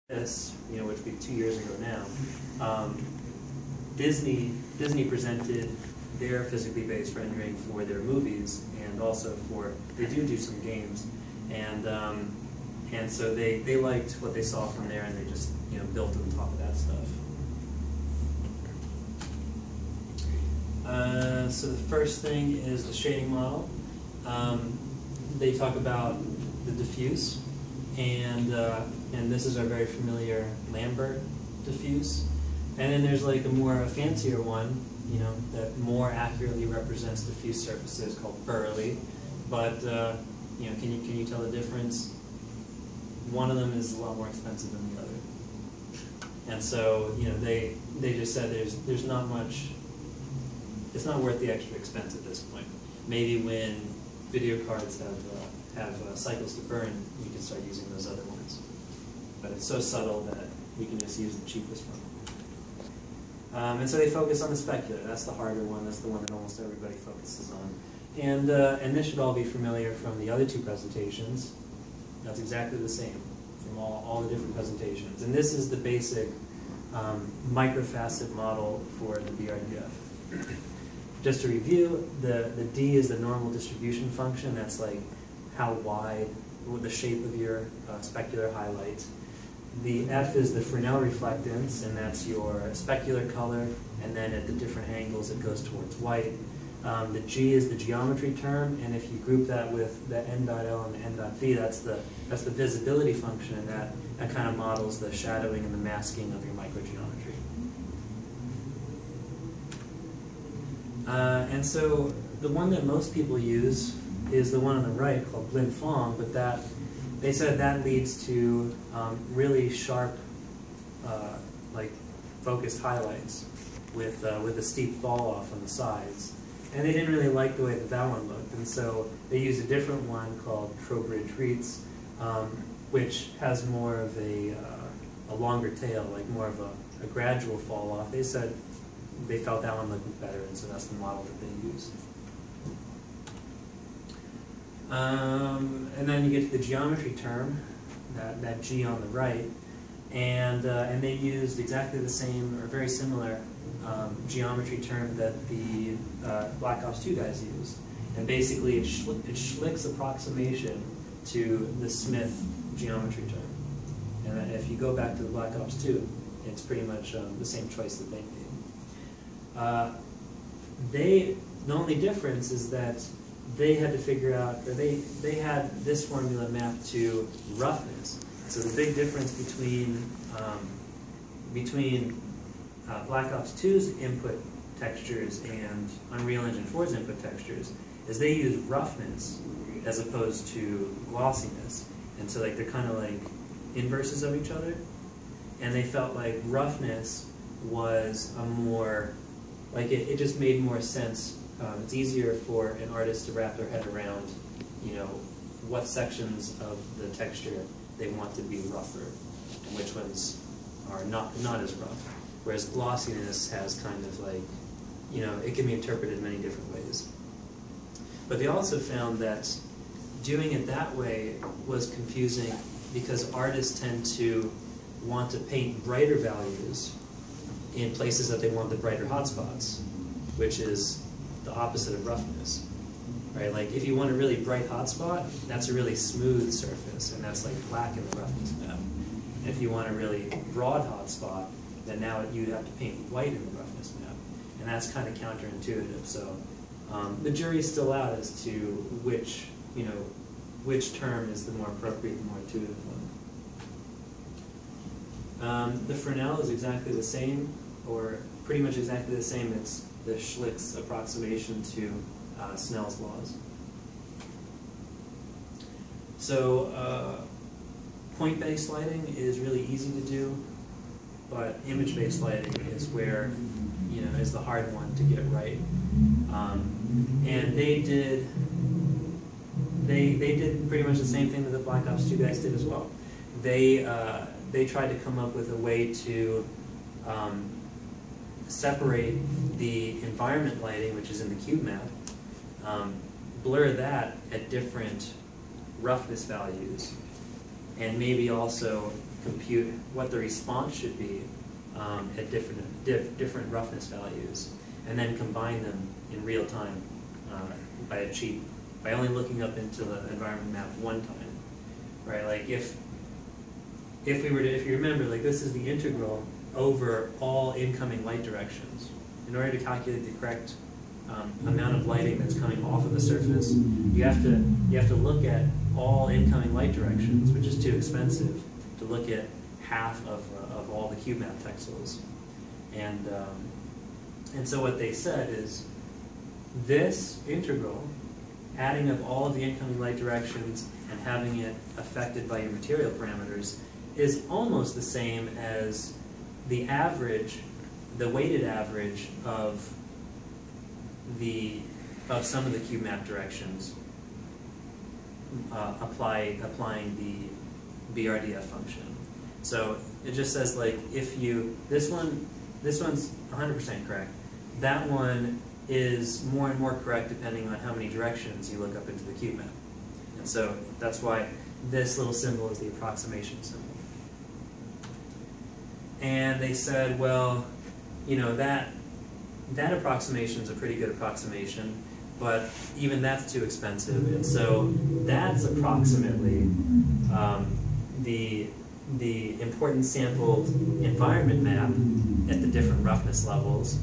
this, which would be 2 years ago now, Disney presented their physically based rendering for their movies, and also for they do some games, and so they liked what they saw from there, and they just built on top of that stuff. So the first thing is the shading model. They talk about the diffuse, and this is our very familiar Lambert diffuse. And then there's like a fancier one, that more accurately represents diffuse surfaces, called Burley. But can you tell the difference? One of them is a lot more expensive than the other, and so they just said there's not much. It's not worth the extra expense at this point. Maybe when video cards have cycles to burn, we can start using those other ones. But it's so subtle that we can just use the cheapest one. And so they focus on the specular. That's the harder one. That's the one that almost everybody focuses on. And this should all be familiar from the other two presentations. That's exactly the same from all the different presentations. And this is the basic microfacet model for the BRDF. Just to review, the D is the normal distribution function. That's like how wide, the shape of your specular highlight. The F is the Fresnel reflectance, and that's your specular color, and then at the different angles it goes towards white. The G is the geometry term, and if you group that with the N dot L and the N dot V, that's the visibility function, and that kind of models the shadowing and the masking of your microgeometry. And so the one that most people use is the one on the right called Blin Fong, but they said that leads to really sharp, like focused highlights with a steep fall off on the sides. And they didn't really like the way that one looked, and so they used a different one called Trowbridge Reitz, which has more of a longer tail, like more of a gradual fall off. They said they felt that one looked better, and so that's the model that they used. And then you get to the geometry term, that G on the right, and they used exactly the same or very similar geometry term that the Black Ops 2 guys used. And basically it Schlick's approximation to the Smith geometry term. And if you go back to the Black Ops 2, it's pretty much the same choice that they made. The only difference is that they had to figure out, or they had this formula mapped to roughness. So the big difference between Black Ops 2's input textures and Unreal Engine 4's input textures is they use roughness as opposed to glossiness. And so they're kind of like inverses of each other. And they felt like roughness was a more, it just made more sense. It's easier for an artist to wrap their head around, what sections of the texture they want to be rougher and which ones are not as rough. Whereas glossiness has kind of it can be interpreted many different ways. But they also found that doing it that way was confusing because artists tend to want to paint brighter values in places that they want the brighter hotspots, which is the opposite of roughness, right? Like if you want a really bright hotspot, that's a really smooth surface, and that's like black in the roughness map. And if you want a really broad hotspot, then now you have to paint white in the roughness map, and that's kind of counterintuitive. So the jury's still out as to which term is the more appropriate, the more intuitive one. The Fresnel is exactly the same, or pretty much exactly the same. It's the Schlick's approximation to Snell's laws. So point-based lighting is really easy to do, but image-based lighting is where, is the hard one to get right. And they did pretty much the same thing that the Black Ops 2 guys did as well. They tried to come up with a way to separate the environment lighting, which is in the cube map, blur that at different roughness values, and maybe also compute what the response should be at different roughness values, and then combine them in real time by only looking up into the environment map one time, right? Like if you remember, like this is the integral over all incoming light directions. In order to calculate the correct amount of lighting that's coming off of the surface, you have to look at all incoming light directions, which is too expensive to look at half of all the cube map pixels. And so what they said is this integral, adding up all of the incoming light directions and having it affected by your material parameters, is almost the same as the average, the weighted average of some of the cube map directions applying the BRDF function. So it just says, like, if you, this one's 100% correct. That one is more and more correct depending on how many directions you look up into the cube map. And so that's why this little symbol is the approximation symbol. And they said, well, you know, that approximation is a pretty good approximation, but even that's too expensive. And so that's approximately the important sampled environment map at the different roughness levels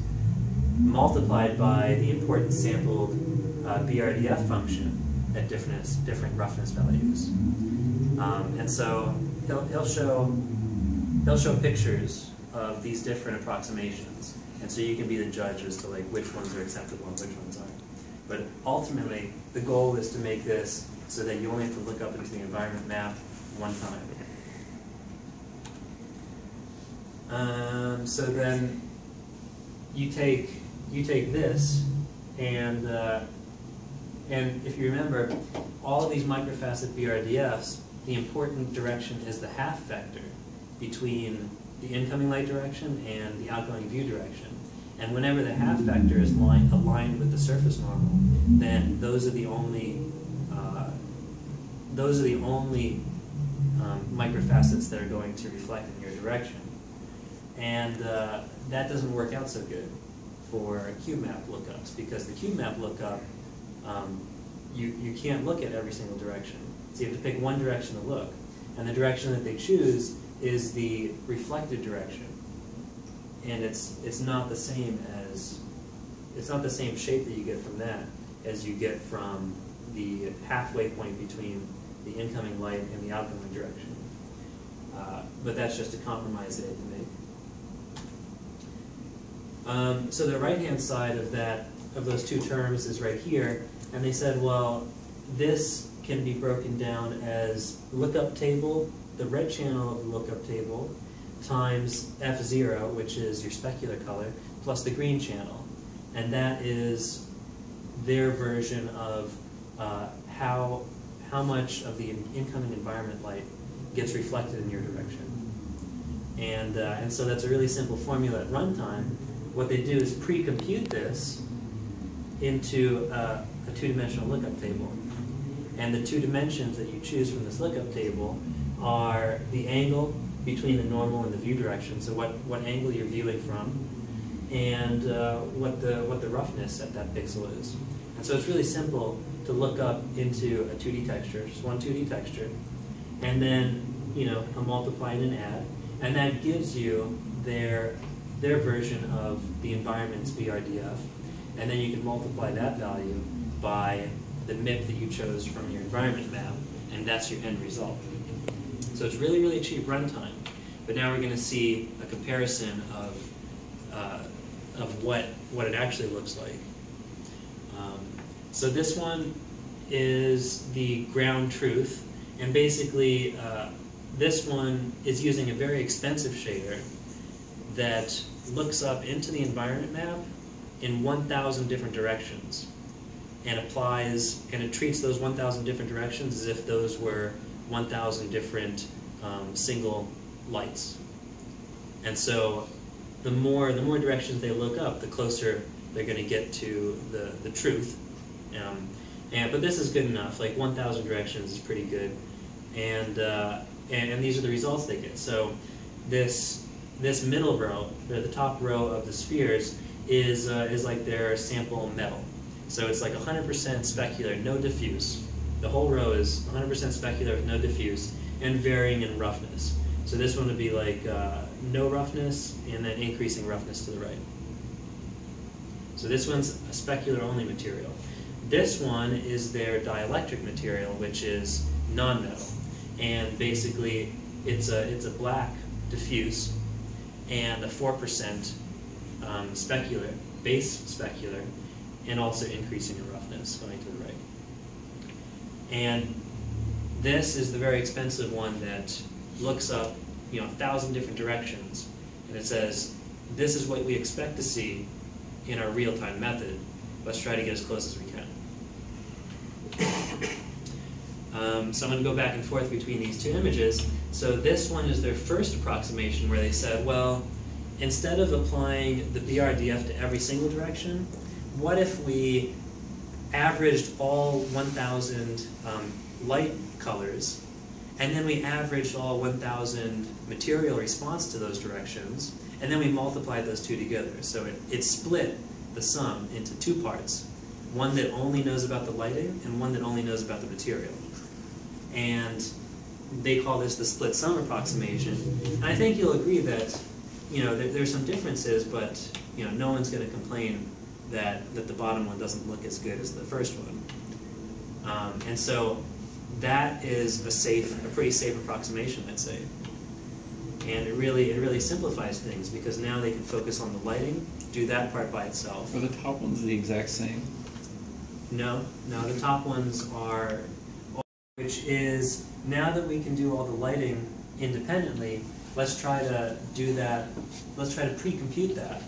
multiplied by the important sampled BRDF function at different roughness values. And so he'll show pictures of these different approximations, and so you can be the judge as to like which ones are acceptable and which ones aren't. But ultimately, the goal is to make this so that you only have to look up into the environment map one time. So then you take this, and if you remember, all of these microfacet BRDFs, the important direction is the half vector between the incoming light direction and the outgoing view direction. And whenever the half vector is aligned with the surface normal, then those are the only microfacets that are going to reflect in your direction. And that doesn't work out so good for cube map lookups, because the cube map lookup, you can't look at every single direction. So you have to pick one direction to look. And the direction that they choose is the reflected direction. And it's not the same shape that you get from that as you get from the halfway point between the incoming light and the outgoing direction. But that's just a compromise they had to make. So the right-hand side of those two terms is right here, and they said, well, this can be broken down as lookup table, the red channel of the lookup table, times F0, which is your specular color, plus the green channel. And that is their version of how much of the incoming environment light gets reflected in your direction. And so that's a really simple formula at runtime. What they do is pre-compute this into a two-dimensional lookup table. And the two dimensions that you choose from this lookup table are the angle between the normal and the view direction, so what angle you're viewing from, and what the roughness at that pixel is. And so it's really simple to look up into a 2D texture, just one 2D texture, and then a multiply and an add, and that gives you their version of the environment's BRDF, and then you can multiply that value by the MIP that you chose from your environment map, and that's your end result. So it's really, really cheap runtime. But now we're going to see a comparison of what it actually looks like. So this one is the ground truth, and basically this one is using a very expensive shader that looks up into the environment map in 1,000 different directions, and it treats those 1,000 different directions as if those were 1,000 different single lights. And so the more directions they look up, the closer they're going to get to the truth. But this is good enough. Like 1,000 directions is pretty good. And and these are the results they get. So this middle row, or the top row of the spheres, is like their sample metal. So it's like 100% specular, no diffuse. The whole row is 100% specular with no diffuse, and varying in roughness. So this one would be like no roughness, and then increasing roughness to the right. So this one's a specular only material. This one is their dielectric material, which is non-metal. And basically it's a black diffuse and a 4% specular, base specular, and also increasing in roughness going to the right. And this is the very expensive one that looks up 1,000 different directions, and it says, this is what we expect to see in our real-time method. Let's try to get as close as we can. So I'm going to go back and forth between these two images. So this one is their first approximation, where they said, well, instead of applying the BRDF to every single direction, what if we averaged all 1,000 light colors, and then we averaged all 1,000 material response to those directions, and then we multiplied those two together. So it split the sum into two parts, one that only knows about the lighting and one that only knows about the material. And they call this the split sum approximation. And I think you'll agree that there's some differences, but no one's going to complain that the bottom one doesn't look as good as the first one. And so that is a pretty safe approximation, I'd say. And it really simplifies things, because now they can focus on the lighting, do that part by itself. Are the top ones the exact same? No, the top ones are, which is, now that we can do all the lighting independently, let's try to do that, let's try to pre-compute that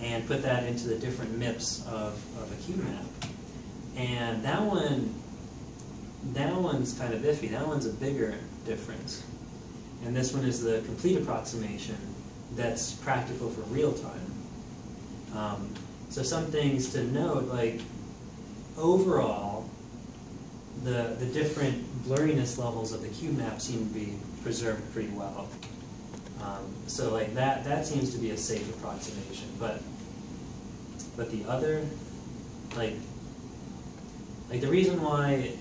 and put that into the different MIPS of a cube map. And that one's kind of iffy. That one's a bigger difference. And this one is the complete approximation that's practical for real time. So some things to note, like overall, the different blurriness levels of the cube map seem to be preserved pretty well. So like that seems to be a safe approximation. But the other, like the reason why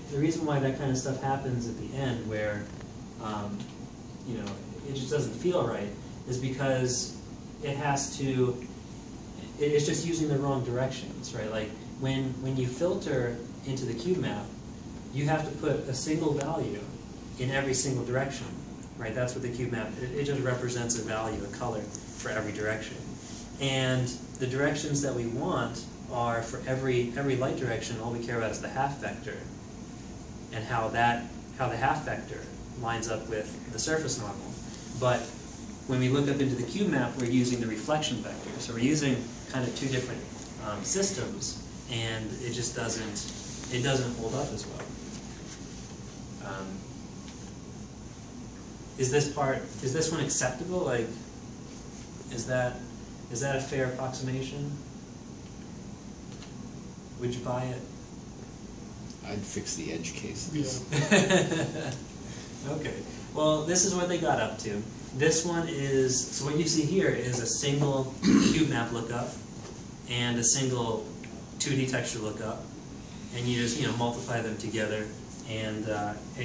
that kind of stuff happens at the end, where it just doesn't feel right, is because it's just using the wrong directions, right? Like when you filter into the cube map, you have to put a single value in every single direction, right? That's what the cube map, it just represents a value, a color for every direction. And the directions that we want are for every light direction, all we care about is the half vector, and how the half vector lines up with the surface normal. But when we look up into the cube map, we're using the reflection vector. So we're using kind of two different systems, and it just doesn't hold up as well. Is this one acceptable? Like, is that a fair approximation? Would you buy it? I'd fix the edge cases. Yeah. Okay. Well, this is what they got up to. This one is, so what you see here is a single cube map lookup and a single 2D texture lookup, and you just multiply them together, and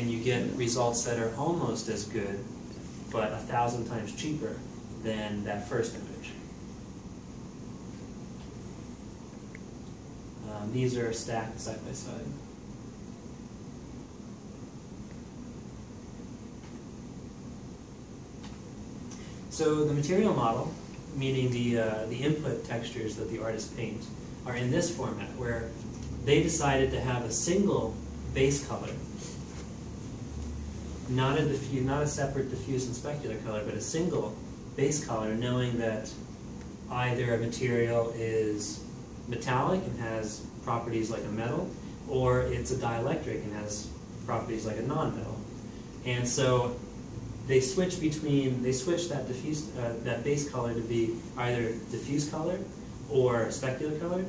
you get results that are almost as good, but 1,000 times cheaper than that first image. These are stacked side by side. So the material model, meaning the input textures that the artists paint, are in this format, where they decided to have a single base color, not a separate diffuse and specular color, but a single base color, knowing that either a material is metallic and has properties like a metal, or it's a dielectric and has properties like a non-metal. And so they switch that diffuse that base color to be either diffuse color or specular color,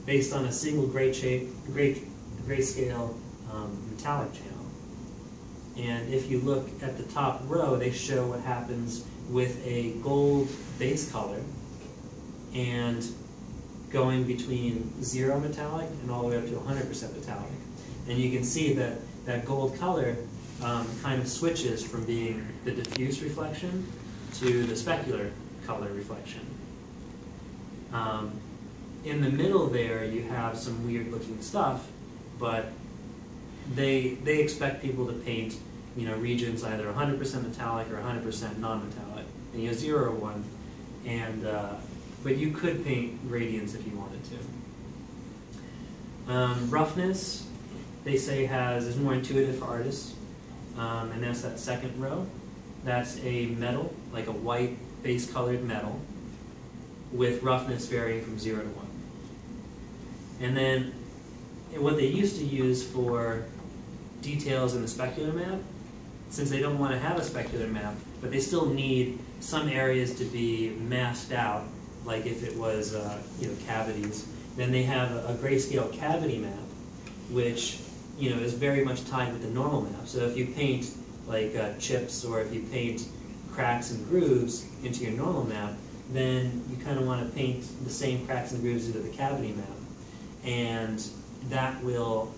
based on a single grayscale metallic channel. And if you look at the top row, they show what happens with a gold base color and going between 0 metallic and all the way up to 100% metallic. And you can see that that gold color kind of switches from being the diffuse reflection to the specular color reflection. In the middle there, you have some weird looking stuff, but they expect people to paint, regions either 100% metallic or 100% non-metallic, and 0 or 1, and but you could paint gradients if you wanted to. Roughness, they say is more intuitive for artists, and that's that second row. That's a metal, like a white base-colored metal, with roughness varying from 0 to 1. And then what they used to use for details in the specular map, since they don't want to have a specular map, but they still need some areas to be masked out, like if it was cavities, then they have a grayscale cavity map, which is very much tied with the normal map. So if you paint like chips, or if you paint cracks and grooves into your normal map, then you kind of want to paint the same cracks and grooves into the cavity map, and that will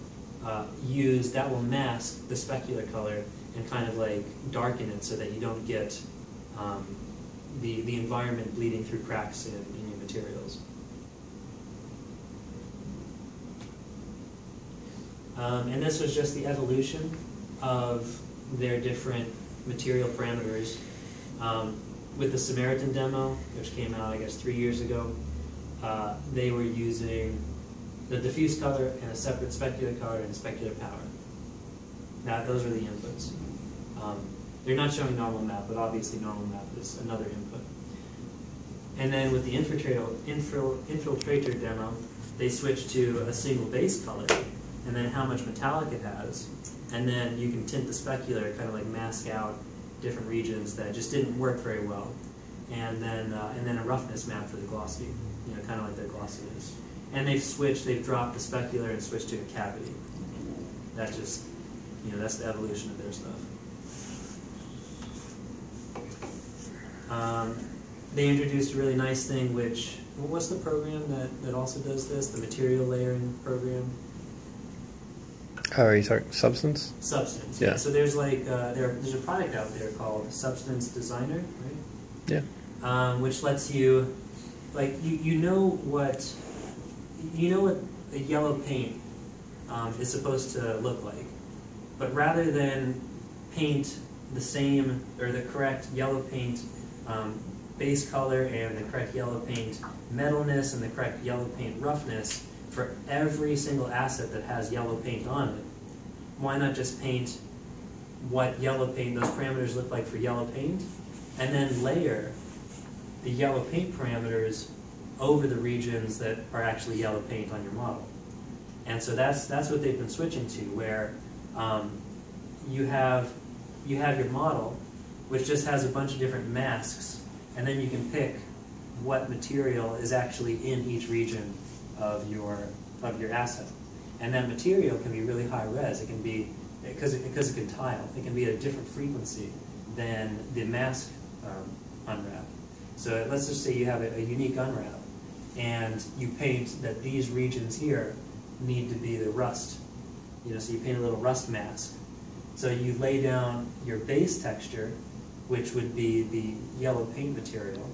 mask the specular color and kind of like darken it so that you don't get the environment bleeding through cracks in your materials. And this was just the evolution of their different material parameters. With the Samaritan demo, which came out, I guess, 3 years ago, they were using the diffuse color and a separate specular color and specular power. Now, those are the inputs. They're not showing normal map, but obviously normal map is another input. And then with the infiltrator demo, they switched to a single base color, and then how much metallic it has, and then you can tint the specular, kind of like mask out different regions that just didn't work very well, and then a roughness map for the glossy, kind of like their glossiness. And they've dropped the specular and switched to a cavity. That's just, that's the evolution of their stuff. They introduced a really nice thing, what's the program that also does this? The material layering program? Oh, are you talking Substance? Substance, yeah. So there's there's a product out there called Substance Designer, right? Yeah. Which lets you, you know what a yellow paint is supposed to look like, but rather than paint the same or the correct yellow paint base color and the correct yellow paint metalness and the correct yellow paint roughness for every single asset that has yellow paint on it, why not just paint what yellow paint, those parameters look like for yellow paint, and then layer the yellow paint parameters over the regions that are actually yellow paint on your model. And so that's what they've been switching to, where you have your model, which just has a bunch of different masks, and then you can pick what material is actually in each region of your asset. And that material can be really high res. It can be, because it can tile, it can be at a different frequency than the mask unwrap. So let's just say you have a unique unwrap, and you paint that these regions here need to be the rust. So you paint a little rust mask. So you lay down your base texture, which would be the yellow paint material,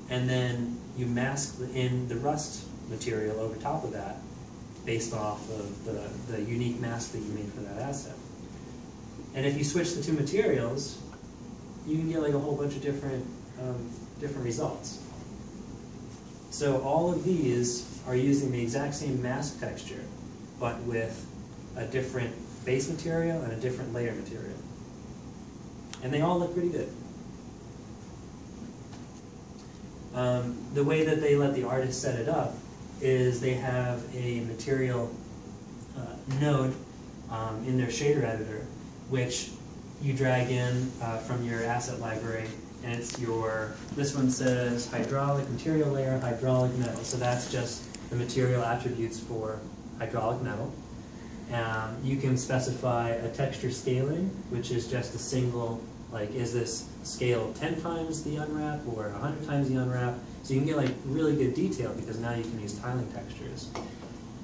and then you mask in the rust material over top of that, based off of the unique mask that you made for that asset. And if you switch the two materials, you can get like a whole bunch of different results. So all of these are using the exact same mask texture, but with a different base material and a different layer material. And they all look pretty good. The way that they let the artist set it up is they have a material node in their shader editor, which you drag in from your asset library, and it's this one says hydraulic material layer, hydraulic metal. So that's just the material attributes for hydraulic metal. You can specify a texture scaling, which is just a single, like, is this scale 10 times the unwrap or 100 times the unwrap? So you can get like really good detail because now you can use tiling textures.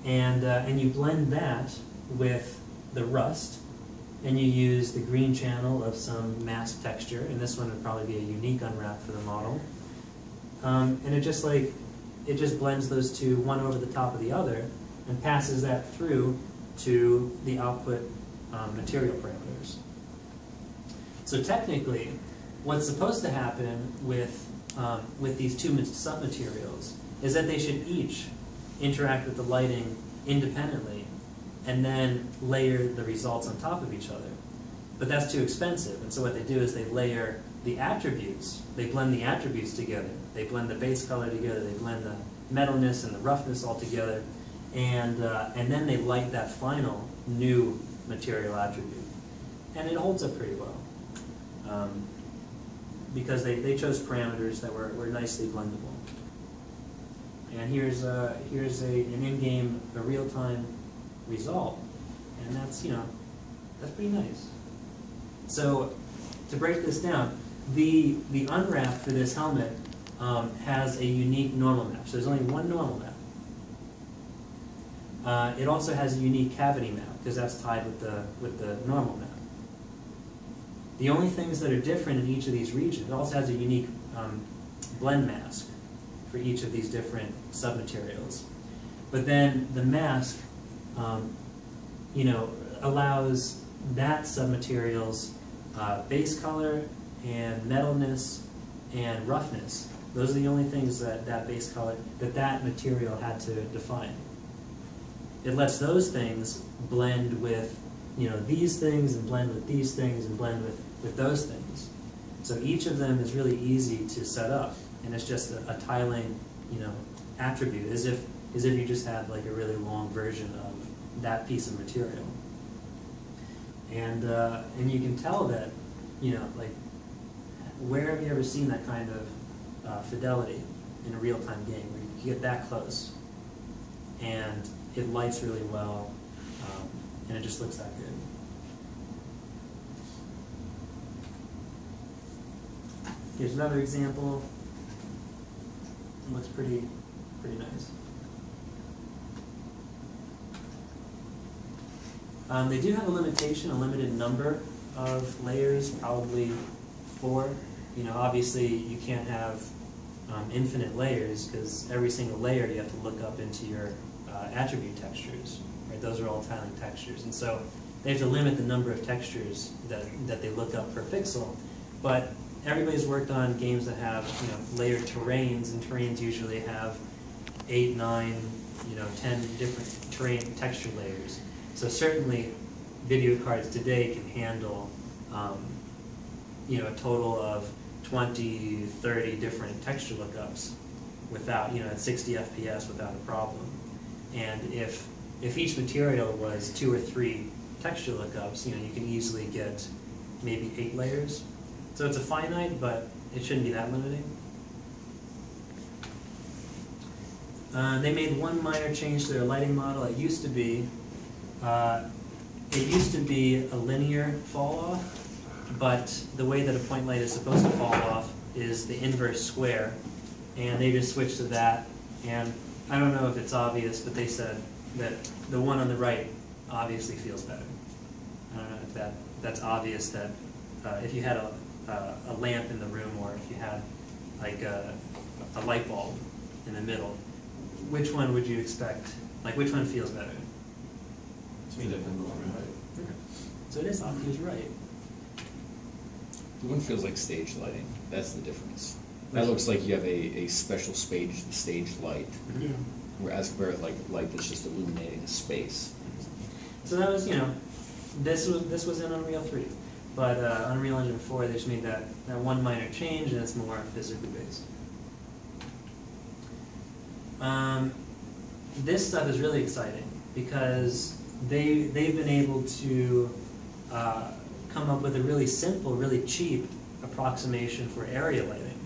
And you blend that with the rust, and you use the green channel of some mask texture, and this one would probably be a unique unwrap for the model. And it just blends those two, one over the top of the other, and passes that through to the output material parameters. So technically, what's supposed to happen with these two submaterials is that they should each interact with the lighting independently and then layer the results on top of each other. But that's too expensive, and so what they do is they layer the attributes, they blend the attributes together. They blend the base color together, they blend the metalness and the roughness all together, and then they light that final new material attribute. And it holds up pretty well. Because they chose parameters that were nicely blendable. And here's an in-game, a real-time result, and that's that's pretty nice. So to break this down, the unwrap for this helmet has a unique normal map. So there's only one normal map. It also has a unique cavity map because that's tied with the normal map. The only things that are different in each of these regions, it also has a unique blend mask for each of these different submaterials. But then the mask, allows that submaterial's base color and metalness and roughness. Those are the only things that base color, that material had to define. It lets those things blend with these things and blend with these things and blend with those things. So each of them is really easy to set up, and it's just a tiling, attribute, as if you just had like a really long version of that piece of material. And you can tell that, like, where have you ever seen that kind of fidelity in a real-time game where you get that close, and it lights really well, and it just looks that good. Here's another example. It looks pretty nice. They do have a limitation, a limited number of layers, probably 4. Obviously you can't have infinite layers because every single layer you have to look up into your attribute textures. Right? Those are all tiling textures, and so they have to limit the number of textures that they look up per pixel. But everybody's worked on games that have layered terrains, and terrains usually have 8, 9, 10 different terrain texture layers. So certainly, video cards today can handle a total of 20, 30 different texture lookups without at 60 FPS without a problem. And if each material was 2 or 3 texture lookups, you can easily get maybe 8 layers. So it's a finite, but it shouldn't be that limiting. They made one minor change to their lighting model. It used to be a linear fall off, but the way that a point light is supposed to fall off is the inverse square, and they just switched to that. And I don't know if it's obvious, but they said that the one on the right obviously feels better. I don't know if that's obvious, that if you had a lamp in the room, or if you had like a light bulb in the middle, which one would you expect? Like, which one feels better? To me, definitely right. Okay. So it is obvious, right? The one feels like stage lighting. That's the difference. That looks like you have a special stage light, Yeah. whereas like light that's just illuminating a space. So that was, this was in Unreal 3, but Unreal Engine 4, they just made that one minor change, and it's more physically based. This stuff is really exciting because they've been able to come up with a really simple, really cheap approximation for area lighting,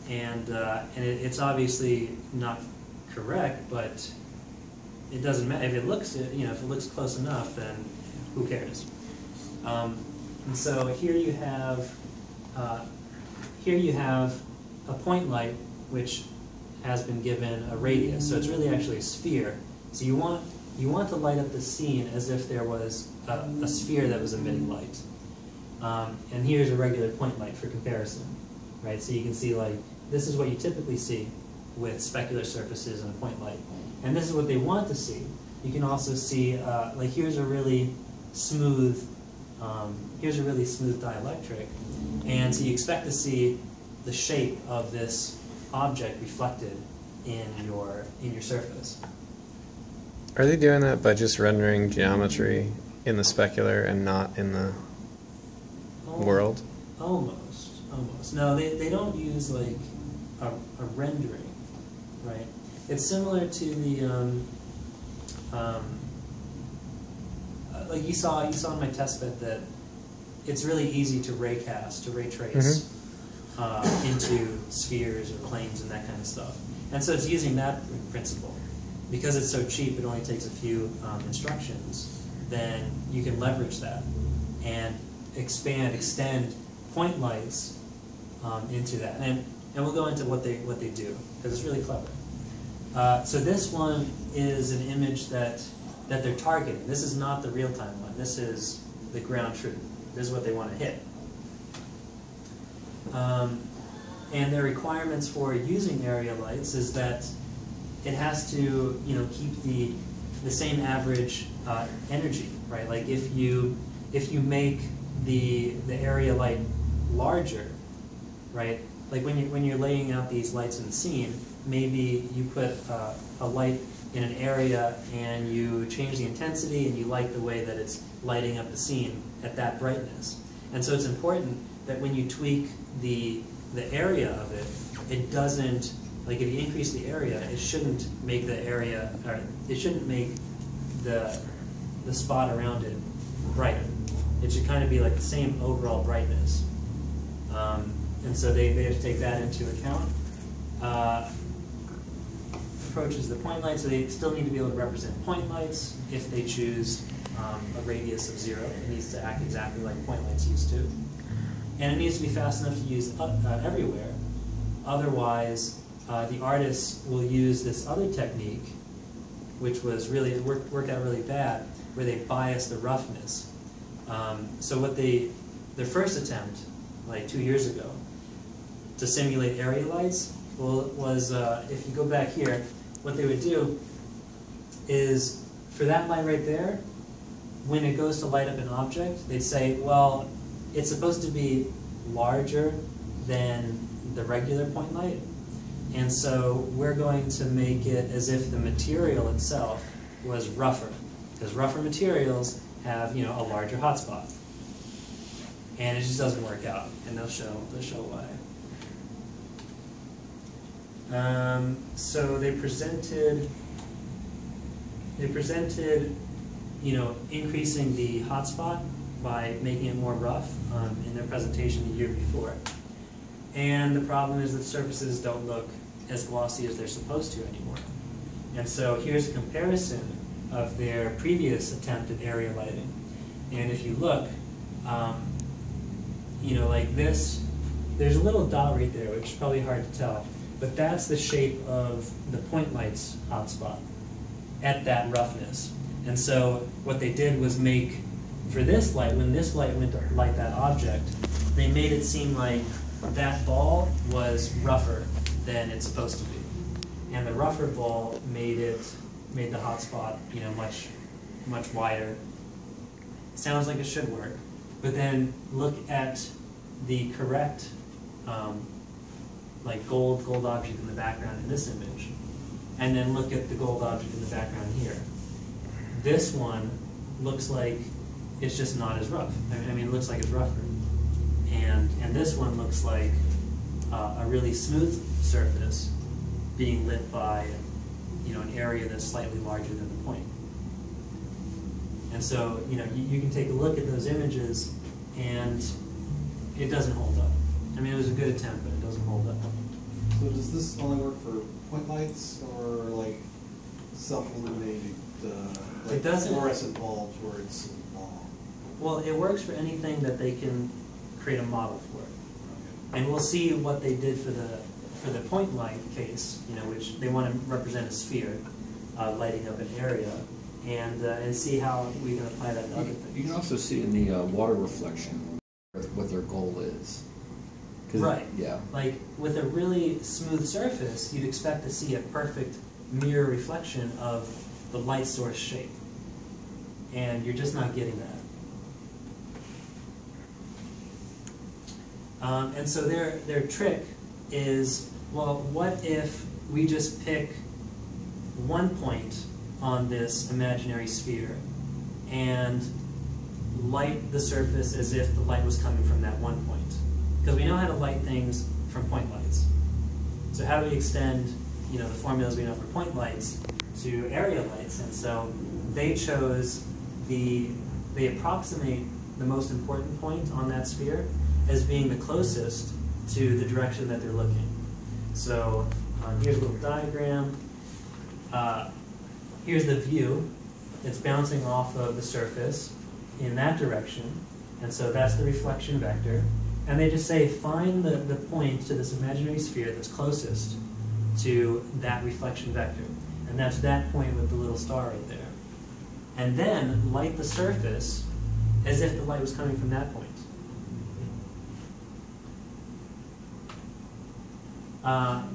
and it's obviously not correct, but it doesn't matter if it looks, if it looks close enough, then who cares? And so here you have a point light which has been given a radius, so it's really actually a sphere. So you want to light up the scene as if there was a sphere that was emitting light. And here's a regular point light for comparison, right? So you can see, like, this is what you typically see with specular surfaces and a point light. And this is what they want to see. You can also see, like, here's a really smooth dielectric, and so you expect to see the shape of this object reflected in your surface. Are they doing that by just rendering geometry in the specular and not in the world? Almost. No, they don't use like a rendering, right? It's similar to the like you saw in my test bed that it's really easy to ray trace into spheres or planes and that kind of stuff. And so it's using that principle. Because it's so cheap, it only takes a few instructions, then you can leverage that and extend point lights into that. And we'll go into what they do, because it's really clever. So this one is an image that they're targeting. This is not the real-time one. This is the ground truth. This is what they want to hit. And their requirements for using area lights is that it has to, keep the same average energy, right? Like if you make the area light larger, right? Like when you're laying out these lights in the scene, maybe you put a light in an area and you change the intensity and you like the way that it's lighting up the scene at that brightness. And so it's important that when you tweak the area of it, it doesn't, like if you increase the area, it shouldn't make the area, or it shouldn't make the spot around it brighter. It should kind of be like the same overall brightness. And so they have to take that into account. Approaches the point light, so they still need to be able to represent point lights if they choose a radius of 0. It needs to act exactly like point lights used to. And it needs to be fast enough to use everywhere. Otherwise, the artists will use this other technique, which was really, it worked out really bad, where they bias the roughness. So what their first attempt, like 2 years ago, to simulate area lights, was if you go back here, what they would do is, for that light right there, when it goes to light up an object, they'd say, well, it's supposed to be larger than the regular point light, and so we're going to make it as if the material itself was rougher, because rougher materials have, a larger hotspot, and it just doesn't work out, and they'll show why. So they presented, increasing the hotspot by making it more rough in their presentation the year before. And the problem is that surfaces don't look as glossy as they're supposed to anymore. And so here's a comparison of their previous attempt at area lighting. And if you look, like this, there's a little dot right there, which is probably hard to tell, but that's the shape of the point light's hotspot at that roughness. And so what they did was make, for this light, when this light went to light that object, they made it seem like that ball was rougher than it's supposed to be. And the rougher ball made the hotspot, much wider. Sounds like it should work. But then look at the correct like gold object in the background in this image, and then look at the gold object in the background here. This one looks like it's just not as rough. I mean, it looks like it's rougher. And this one looks like a really smooth surface being lit by, an area that's slightly larger than the point. And so, you can take a look at those images, and it doesn't hold up. I mean, it was a good attempt, but it doesn't hold up. So does this only work for point lights or like self-illuminating? It doesn't. Fluorescent bulbs where it's long. Well, it works for anything that they can create a model for. And we'll see what they did for the point light case, which they want to represent a sphere lighting up an area, and see how we can apply that to other things. You can also see in the water reflection what their goal is. Right. Yeah. Like with a really smooth surface, you'd expect to see a perfect mirror reflection of the light source shape. And you're just not getting that. And so their trick is, well, what if we just pick one point on this imaginary sphere and light the surface as if the light was coming from that one point? Because we know how to light things from point lights. So how do we extend, the formulas we know for point lights to area lights? And so they chose they approximate the most important point on that sphere as being the closest to the direction that they're looking. So here's a little diagram. Here's the view. It's bouncing off of the surface in that direction. And so that's the reflection vector. And they just say, find the point to this imaginary sphere that's closest to that reflection vector. And that's that point with the little star right there. And then light the surface as if the light was coming from that point.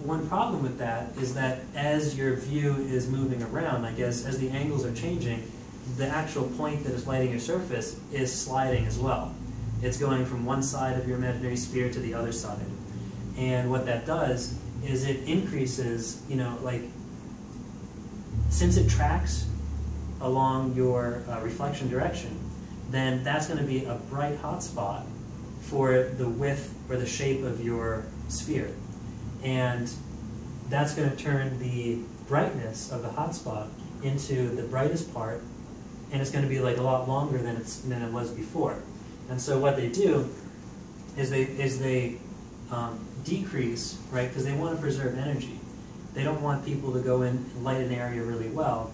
One problem with that is that as your view is moving around, I guess, as the angles are changing, the actual point that is lighting your surface is sliding as well. It's going from one side of your imaginary sphere to the other side. And what that does is it increases, since it tracks along your reflection direction, then that's going to be a bright hot spot for the width or the shape of your sphere. And that's going to turn the brightness of the hot spot into the brightest part, and it's going to be like a lot longer than it was before. And so what they do is they decrease, right? Because they want to preserve energy. They don't want people to go in and light an area really well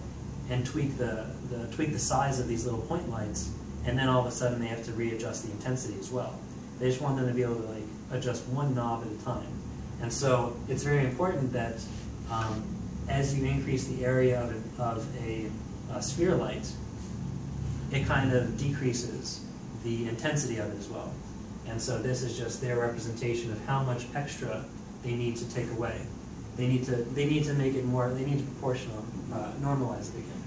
and tweak the size of these little point lights, and then all of a sudden they have to readjust the intensity as well. They just want them to be able to adjust one knob at a time. And so it's very important that as you increase the area of a sphere light, it kind of decreases the intensity of it as well. And so this is just their representation of how much extra they need to take away. They need to make it more, they need to normalize it again.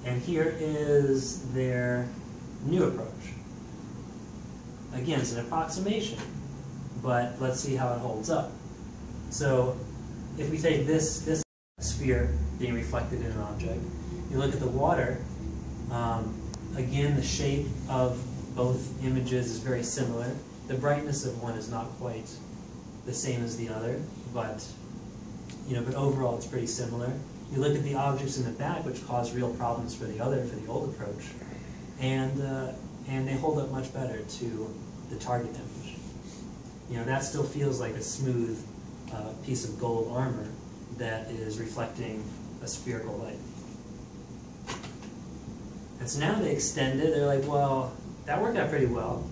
And here is their new approach. Again, it's an approximation, but let's see how it holds up. So if we take this sphere being reflected in an object, you look at the water, again, the shape of both images is very similar. The brightness of one is not quite the same as the other, but overall it's pretty similar. You look at the objects in the back, which cause real problems for the old approach, and they hold up much better to the target image. That still feels like a smooth piece of gold armor that is reflecting a spherical light. And so now they extend it. They're like, well, that worked out pretty well.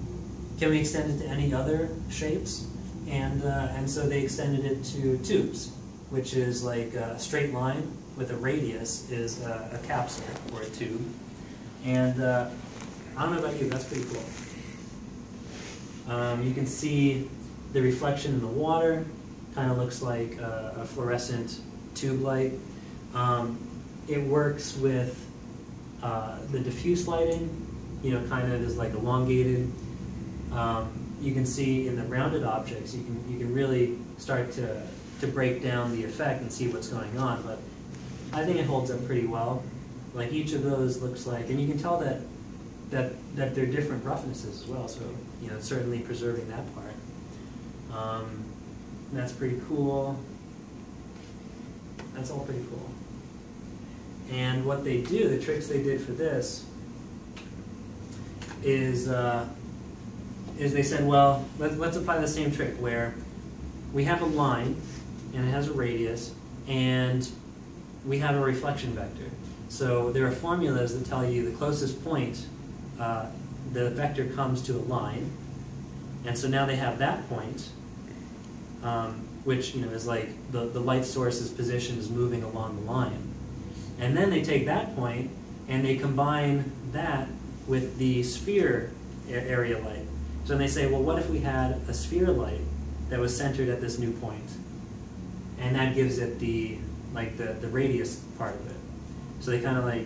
Can we extend it to any other shapes? And so they extended it to tubes, which is like a straight line with a radius is a capsule or a tube. And I don't know about you, that's pretty cool. You can see the reflection in the water. Kind of looks like a fluorescent tube light. It works with the diffuse lighting, kind of is like elongated. You can see in the rounded objects, you can really start to break down the effect and see what's going on. But I think it holds up pretty well. Like each of those looks like, and you can tell that they're different roughnesses as well. So certainly preserving that part. That's pretty cool. That's all pretty cool. And what they do, the tricks they did for this, is they said, well, let's apply the same trick where we have a line and it has a radius, and we have a reflection vector. So there are formulas that tell you the closest point, the vector comes to a line, and so now they have that point, which is like the light source's position is moving along the line. And then they take that point and they combine that with the sphere area light. So they say, well, what if we had a sphere light that was centered at this new point? And that gives it the radius part of it. So they kind of like,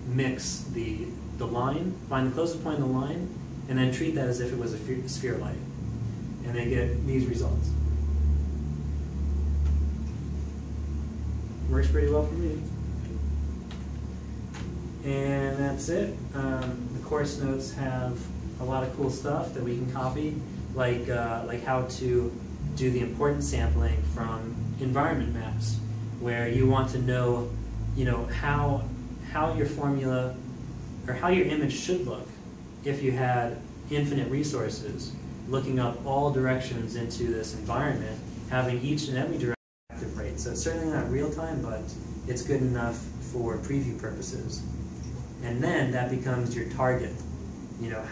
mix the line, find the closest point in the line, and then treat that as if it was a sphere light. And they get these results. Works pretty well for me. And that's it. The course notes have a lot of cool stuff that we can copy, like how to do the importance sampling from environment maps, where you want to know, how your formula or how your image should look if you had infinite resources looking up all directions into this environment, having each and every direction active rate. So it's certainly not real time, but it's good enough for preview purposes. And then that becomes your target.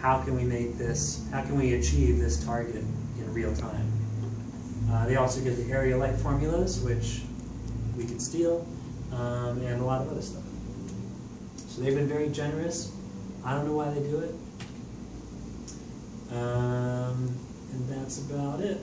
How can we make this, how can we achieve this target in real time? They also give the area light formulas, which we could steal, and a lot of other stuff. So they've been very generous. I don't know why they do it. And that's about it.